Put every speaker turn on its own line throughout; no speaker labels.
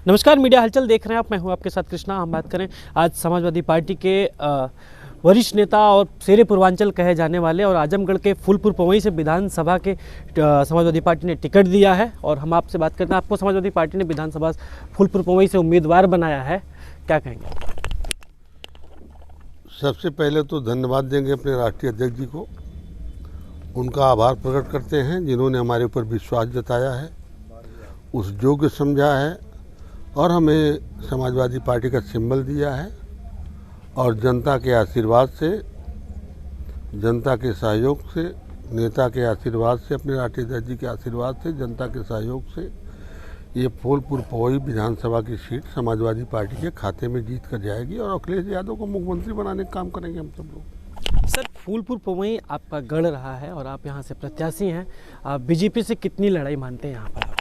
नमस्कार, मीडिया हलचल देख रहे हैं आप। मैं हूं आपके साथ कृष्णा। हम बात करें आज समाजवादी पार्टी के वरिष्ठ नेता और शेरे पूर्वांचल कहे जाने वाले और आजमगढ़ के फूलपुर पवई से विधानसभा के समाजवादी पार्टी ने टिकट दिया है। और हम आपसे बात करते हैं, आपको समाजवादी पार्टी ने विधानसभा फूलपुर पवई से उम्मीदवार बनाया है, क्या कहेंगे?
सबसे पहले तो धन्यवाद देंगे अपने राष्ट्रीय अध्यक्ष जी को। उनका आभार प्रकट करते हैं जिन्होंने हमारे ऊपर विश्वास जताया है, उस योग्य समझा है और हमें समाजवादी पार्टी का सिंबल दिया है। और जनता के आशीर्वाद से, जनता के सहयोग से, नेता के आशीर्वाद से, अपने राष्ट्रीय अध्यक्ष जी के आशीर्वाद से, जनता के सहयोग से ये फूलपुर पवई विधानसभा की सीट समाजवादी पार्टी के खाते में जीत कर जाएगी और अखिलेश यादव को मुख्यमंत्री बनाने का काम करेंगे हम सब लोग।
सर, फूलपुर पवई आपका गढ़ रहा है और आप यहाँ से प्रत्याशी हैं। आप बीजेपी से कितनी लड़ाई मानते हैं यहाँ पर?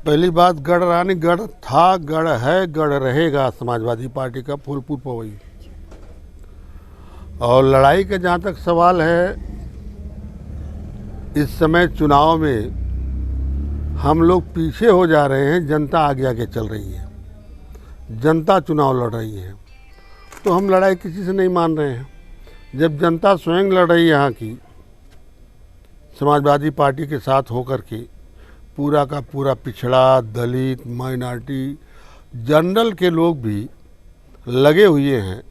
पहली बात, गढ़ रानी गढ़ था, गढ़ है, गढ़ रहेगा समाजवादी पार्टी का फूलपुर पवई। और लड़ाई का जहाँ तक सवाल है, इस समय चुनाव में हम लोग पीछे हो जा रहे हैं, जनता आगे आगे चल रही है, जनता चुनाव लड़ रही है, तो हम लड़ाई किसी से नहीं मान रहे हैं। जब जनता स्वयं लड़ रही है यहाँ की समाजवादी पार्टी के साथ होकर के, पूरा का पूरा पिछड़ा, दलित, माइनॉरिटी, जनरल के लोग भी लगे हुए हैं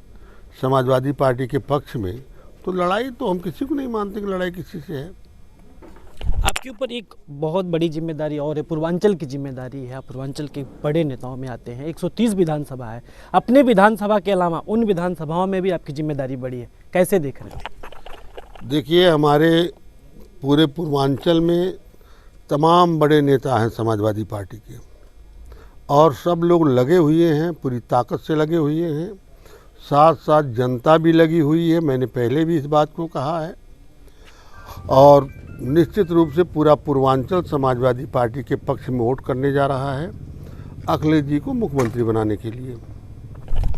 समाजवादी पार्टी के पक्ष में, तो लड़ाई तो हम किसी को नहीं मानते कि लड़ाई किसी से है।
आपके ऊपर एक बहुत बड़ी जिम्मेदारी और है, पूर्वांचल की जिम्मेदारी है। आप पूर्वांचल के बड़े नेताओं में आते हैं। 130 विधानसभा है, अपने विधानसभा के अलावा उन विधानसभाओं में भी आपकी जिम्मेदारी बड़ी है, कैसे देख रहे हैं?
देखिए, हमारे पूरे पूर्वांचल में तमाम बड़े नेता हैं समाजवादी पार्टी के और सब लोग लगे हुए हैं, पूरी ताकत से लगे हुए हैं, साथ साथ जनता भी लगी हुई है। मैंने पहले भी इस बात को कहा है और निश्चित रूप से पूरा पूर्वांचल समाजवादी पार्टी के पक्ष में वोट करने जा रहा है अखिलेश जी को मुख्यमंत्री बनाने के लिए।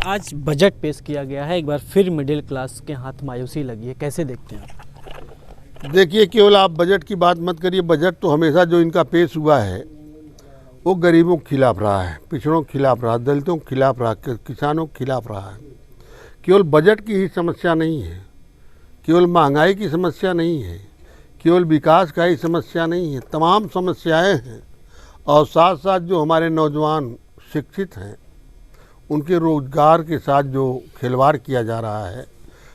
आज बजट पेश किया गया है, एक बार फिर मिडिल क्लास के हाथ मायूसी लगी है, कैसे देखते हैं?
देखिए, केवल आप बजट की बात मत करिए। बजट तो हमेशा जो इनका पेश हुआ है वो गरीबों के खिलाफ रहा है, पिछड़ों के खिलाफ रहा, दलितों के खिलाफ रहा, किसानों के खिलाफ रहा है। केवल बजट की ही समस्या नहीं है, केवल महंगाई की समस्या नहीं है, केवल विकास का ही समस्या नहीं है, तमाम समस्याएं हैं। और साथ साथ जो हमारे नौजवान शिक्षित हैं उनके रोज़गार के साथ जो खिलवाड़ किया जा रहा है,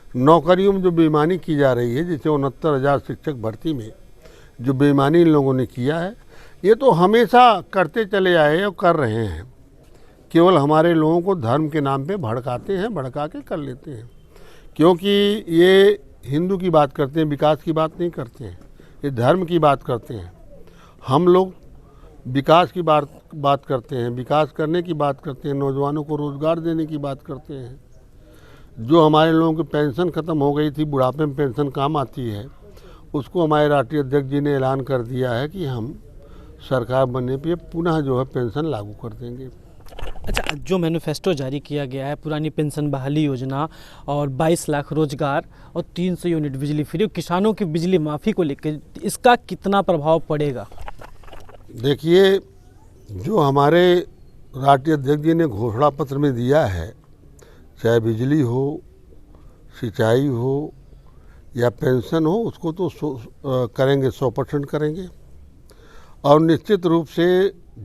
नौकरियों में जो बेईमानी की जा रही है, जैसे 69,000 शिक्षक भर्ती में जो बेईमानी इन लोगों ने किया है, ये तो हमेशा करते चले आए और कर रहे हैं। केवल हमारे लोगों को धर्म के नाम पे भड़काते हैं, भड़का के कर लेते हैं, क्योंकि ये हिंदू की बात करते हैं, विकास की बात नहीं करते हैं, ये धर्म की बात करते हैं। हम लोग विकास की बात करते हैं, विकास करने की बात करते हैं, नौजवानों को रोज़गार देने की बात करते हैं। जो हमारे लोगों की पेंशन ख़त्म हो गई थी, बुढ़ापे में पेंशन काम आती है, उसको हमारे राष्ट्रीय अध्यक्ष जी ने ऐलान कर दिया है कि हम सरकार बनने पे पुनः जो है पेंशन लागू कर देंगे।
अच्छा, जो मैनिफेस्टो जारी किया गया है, पुरानी पेंशन बहाली योजना और 22 लाख रोजगार और 300 यूनिट बिजली फ्री, किसानों की बिजली माफ़ी को लेकर इसका कितना प्रभाव पड़ेगा?
देखिए, जो हमारे राष्ट्रीय अध्यक्ष जी ने घोषणा पत्र में दिया है, चाहे बिजली हो, सिंचाई हो या पेंशन हो, उसको तो करेंगे, 100% करेंगे। और निश्चित रूप से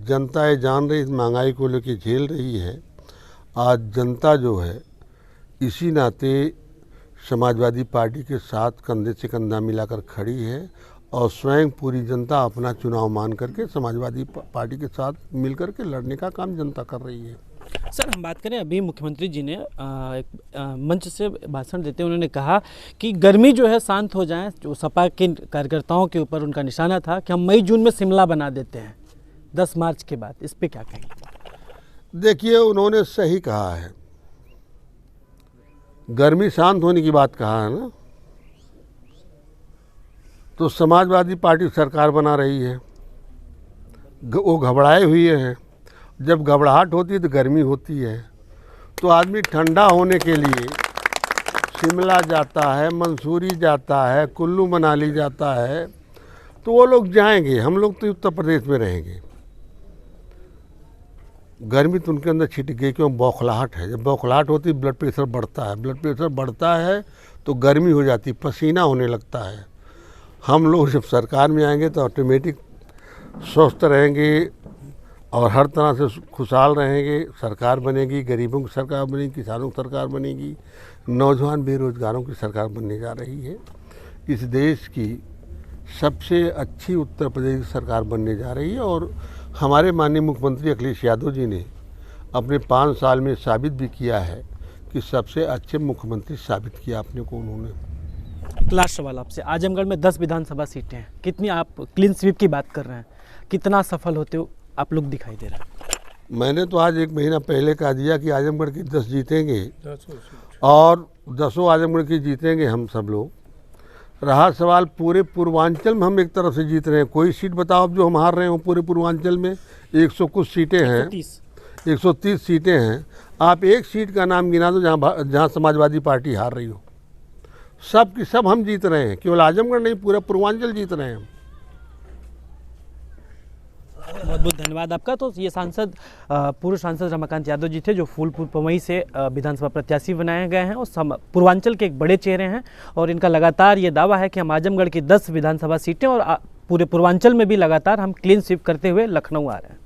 जनता ये जान रही, इस महंगाई को लेकर झेल रही है। आज जनता जो है इसी नाते समाजवादी पार्टी के साथ कंधे से कंधा मिलाकर खड़ी है और स्वयं पूरी जनता अपना चुनाव मान करके समाजवादी पार्टी के साथ मिलकर के लड़ने का काम जनता कर रही है।
सर, हम बात करें, अभी मुख्यमंत्री जी ने एक मंच से भाषण देते हुए उन्होंने कहा कि गर्मी जो है शांत हो जाए। जो सपा के कार्यकर्ताओं के ऊपर उनका निशाना था कि हम मई जून में शिमला बना देते हैं 10 मार्च के बाद, इस पे क्या कहेंगे?
देखिए, उन्होंने सही कहा है, गर्मी शांत होने की बात कहा है ना, तो समाजवादी पार्टी सरकार बना रही है, वो घबराए हुए हैं। जब घबराहट होती है तो गर्मी होती है, तो आदमी ठंडा होने के लिए शिमला जाता है, मंसूरी जाता है, कुल्लू मनाली जाता है, तो वो लोग जाएंगे, हम लोग तो उत्तर प्रदेश में रहेंगे। गर्मी तो उनके अंदर छिट गई, क्यों? बौखलाहट है। जब बौखलाहट होती है ब्लड प्रेशर बढ़ता है, ब्लड प्रेशर बढ़ता है तो गर्मी हो जाती, पसीना होने लगता है। हम लोग जब सरकार में आएंगे तो ऑटोमेटिक स्वस्थ रहेंगे और हर तरह से खुशहाल रहेंगे। सरकार बनेगी, गरीबों की सरकार बनेगी, किसानों की सरकार बनेगी, नौजवान बेरोजगारों की सरकार बनने जा रही है। इस देश की सबसे अच्छी उत्तर प्रदेश की सरकार बनने जा रही है और हमारे माननीय मुख्यमंत्री अखिलेश यादव जी ने अपने 5 साल में साबित भी किया है कि सबसे अच्छे मुख्यमंत्री साबित किया अपने को उन्होंने।
एक लास्ट सवाल आपसे, आजमगढ़ में 10 विधानसभा सीटें हैं, कितनी आप क्लीन स्वीप की बात कर रहे हैं, कितना सफल होते हो आप लोग दिखाई दे रहा है?
मैंने तो आज 1 महीना पहले कह दिया कि आजमगढ़ की 10 जीतेंगे और 10 आजमगढ़ की जीतेंगे हम सब लोग। रहा सवाल पूरे पूर्वांचल में हम एक तरफ से जीत रहे हैं, कोई सीट बताओ अब जो हम हार रहे हो पूरे पूर्वांचल में? 100 कुछ सीटें हैं, 130 सीटें हैं। आप एक सीट का नाम गिना दो जहाँ समाजवादी पार्टी हार रही हो। सब की सब हम जीत रहे हैं, केवल आजमगढ़ नहीं पूरा पूर्वांचल जीत रहे हैं हम।
बहुत बहुत धन्यवाद आपका। तो ये सांसद पूर्व सांसद रमाकांत यादव जी थे जो फूलपुर पवई से विधानसभा प्रत्याशी बनाए गए हैं और पूर्वांचल के एक बड़े चेहरे हैं और इनका लगातार ये दावा है कि हम आजमगढ़ की 10 विधानसभा सीटें और पूरे पूर्वांचल में भी लगातार हम क्लीन स्वीप करते हुए लखनऊ आ रहे हैं।